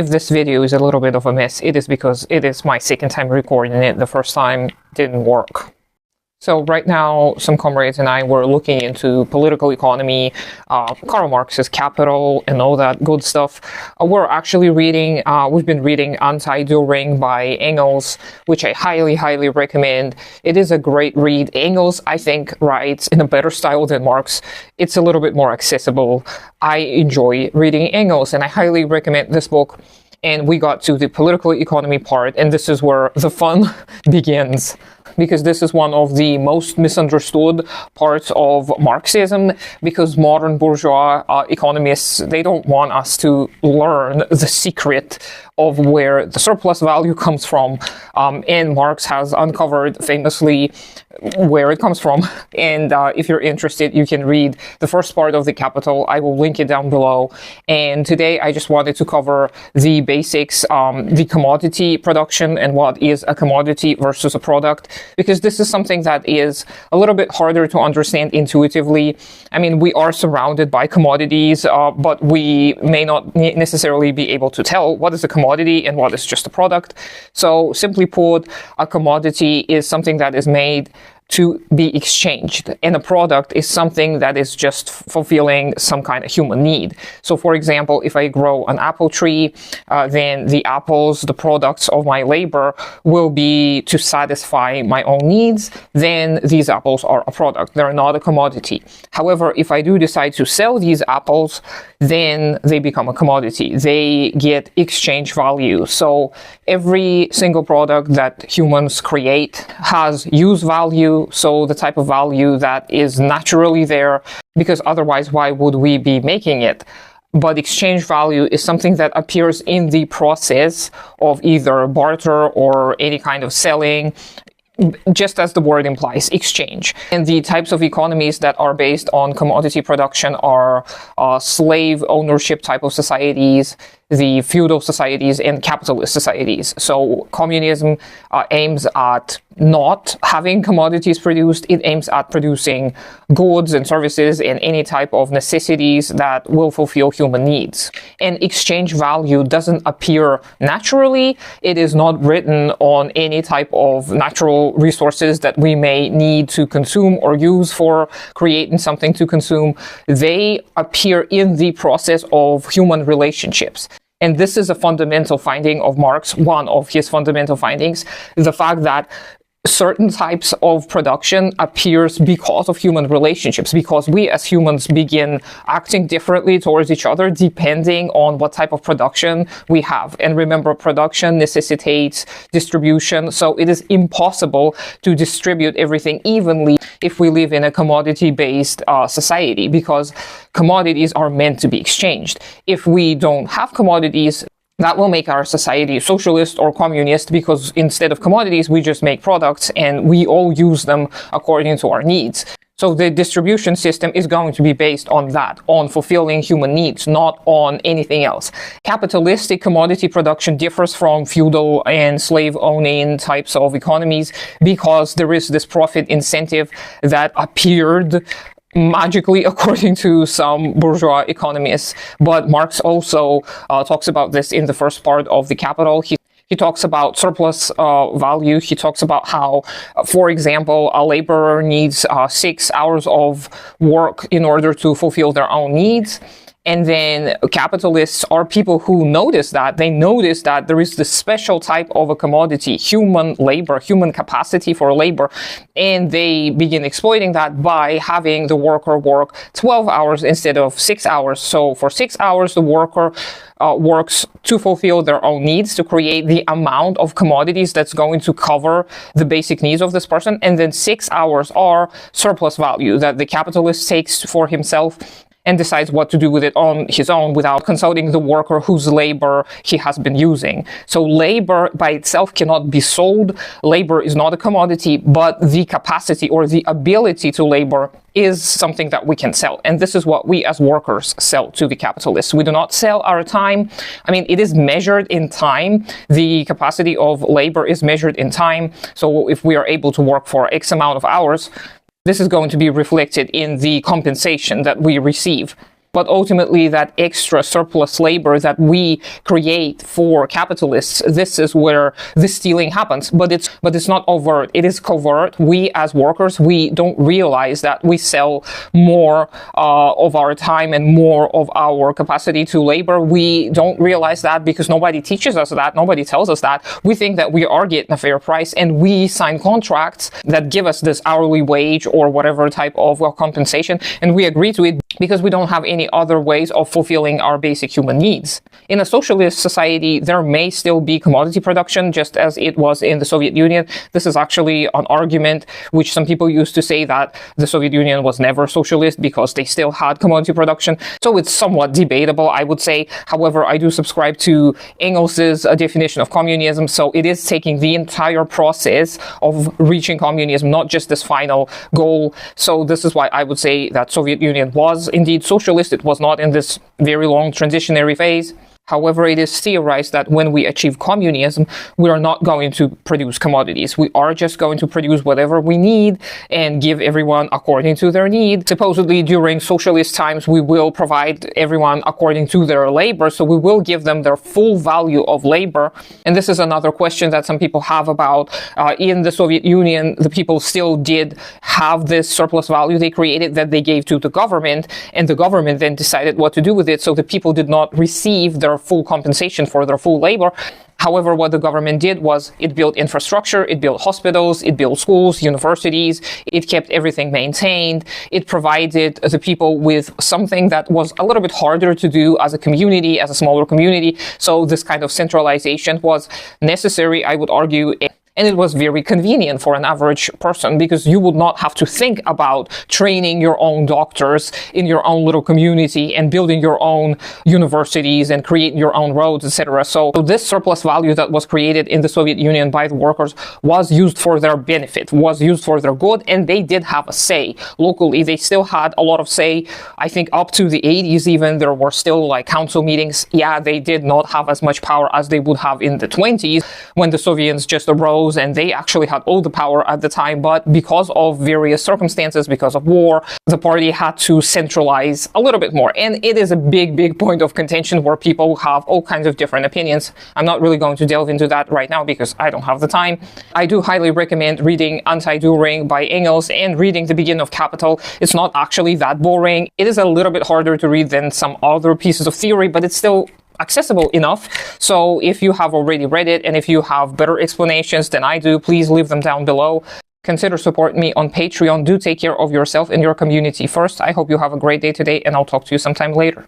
if this video is a little bit of a mess, it is because it is my second time recording it. The first time didn't work. So right now, some comrades and I were looking into political economy, Karl Marx's Capital, and all that good stuff. We're actually reading, we've been reading Anti-Dühring by Engels, which I highly, highly recommend. It is a great read. Engels, I think, writes in a better style than Marx. It's a little bit more accessible. I enjoy reading Engels, and I highly recommend this book. And we got to the political economy part, and this is where the fun begins. Because this is one of the most misunderstood parts of Marxism, because modern bourgeois economists, they don't want us to learn the secret of where the surplus value comes from. And Marx has uncovered famously where it comes from. And if you're interested, you can read the first part of the Capital. I will link it down below. And today I just wanted to cover the basics, the commodity production and what is a commodity versus a product, because this is something that is a little bit harder to understand intuitively. I mean, we are surrounded by commodities, but we may not necessarily be able to tell what is a commodity and what is just a product. So simply put, a commodity is something that is made to be exchanged, and a product is something that is just fulfilling some kind of human need. So for example, if I grow an apple tree, then the apples, the products of my labor, will be to satisfy my own needs. Then these apples are a product. They're not a commodity. However, if I do decide to sell these apples, then they become a commodity. They get exchange value. So every single product that humans create has use value. So the type of value that is naturally there, because otherwise why would we be making it? But exchange value is something that appears in the process of either barter or any kind of selling, just as the word implies, exchange. And the types of economies that are based on commodity production are slave ownership type of societies, the feudal societies, and capitalist societies. So communism aims at not having commodities produced. It aims at producing goods and services and any type of necessities that will fulfill human needs. And exchange value doesn't appear naturally. It is not written on any type of natural resources that we may need to consume or use for creating something to consume. They appear in the process of human relationships. And this is a fundamental finding of Marx, one of his fundamental findings, the fact that certain types of production appears because of human relationships, because we as humans begin acting differently towards each other depending on what type of production we have. And remember, production necessitates distribution, so it is impossible to distribute everything evenly if we live in a commodity-based society, because commodities are meant to be exchanged. If we don't have commodities, that will make our society socialist or communist, because instead of commodities, we just make products and we all use them according to our needs. So the distribution system is going to be based on that, on fulfilling human needs, not on anything else. Capitalistic commodity production differs from feudal and slave-owning types of economies because there is this profit incentive that appeared magically, according to some bourgeois economists. But Marx also talks about this in the first part of the Capital. He talks about surplus value. He talks about how, for example, a laborer needs 6 hours of work in order to fulfill their own needs. And then capitalists are people who notice that. They notice that there is this special type of a commodity, human labor, human capacity for labor, and they begin exploiting that by having the worker work 12 hours instead of 6 hours. So for 6 hours, the worker works to fulfill their own needs, to create the amount of commodities that's going to cover the basic needs of this person. And then 6 hours are surplus value that the capitalist takes for himself and decides what to do with it on his own without consulting the worker whose labor he has been using. So labor by itself cannot be sold. Labor is not a commodity, but the capacity or the ability to labor is something that we can sell. And this is what we as workers sell to the capitalists. We do not sell our time. I mean, it is measured in time. The capacity of labor is measured in time. So if we are able to work for X amount of hours, this is going to be reflected in the compensation that we receive. But ultimately, that extra surplus labor that we create for capitalists, this is where the stealing happens. But it's not overt. It is covert. We as workers, we don't realize that we sell more of our time and more of our capacity to labor. We don't realize that because nobody teaches us that. Nobody tells us that. We think that we are getting a fair price, and we sign contracts that give us this hourly wage or whatever type of compensation, and we agree to it because we don't have any other ways of fulfilling our basic human needs. In a socialist society, there may still be commodity production, just as it was in the Soviet Union. This is actually an argument which some people used to say that the Soviet Union was never socialist because they still had commodity production. So it's somewhat debatable, I would say. However, I do subscribe to Engels's definition of communism. So it is taking the entire process of reaching communism, not just this final goal. So this is why I would say that Soviet Union was indeed socialist. It was not in this very long transitionary phase. However, it is theorized that when we achieve communism, we are not going to produce commodities. We are just going to produce whatever we need and give everyone according to their need. Supposedly, during socialist times, we will provide everyone according to their labor, so we will give them their full value of labor. And this is another question that some people have about in the Soviet Union, the people still did have this surplus value they created that they gave to the government, and the government then decided what to do with it, so the people did not receive their full compensation for their full labor. However, what the government did was it built infrastructure, it built hospitals, it built schools, universities, it kept everything maintained, it provided the people with something that was a little bit harder to do as a community, as a smaller community. So this kind of centralization was necessary, I would argue. And it was very convenient for an average person because you would not have to think about training your own doctors in your own little community and building your own universities and creating your own roads, etc. So this surplus value that was created in the Soviet Union by the workers was used for their benefit, was used for their good, and they did have a say. Locally, they still had a lot of say. I think up to the 80s even, there were still like council meetings. Yeah, they did not have as much power as they would have in the 20s when the Soviets just arose and they actually had all the power at the time, but because of various circumstances, because of war, the party had to centralize a little bit more. And it is a big point of contention where people have all kinds of different opinions. I'm not really going to delve into that right now because I don't have the time. I do highly recommend reading Anti-Düring by Engels and reading The Beginning of Capital. It's not actually that boring. It is a little bit harder to read than some other pieces of theory, but it's still accessible enough. So if you have already read it and if you have better explanations than I do, please leave them down below. Consider supporting me on Patreon. Do take care of yourself and your community first. I hope you have a great day today, and I'll talk to you sometime later.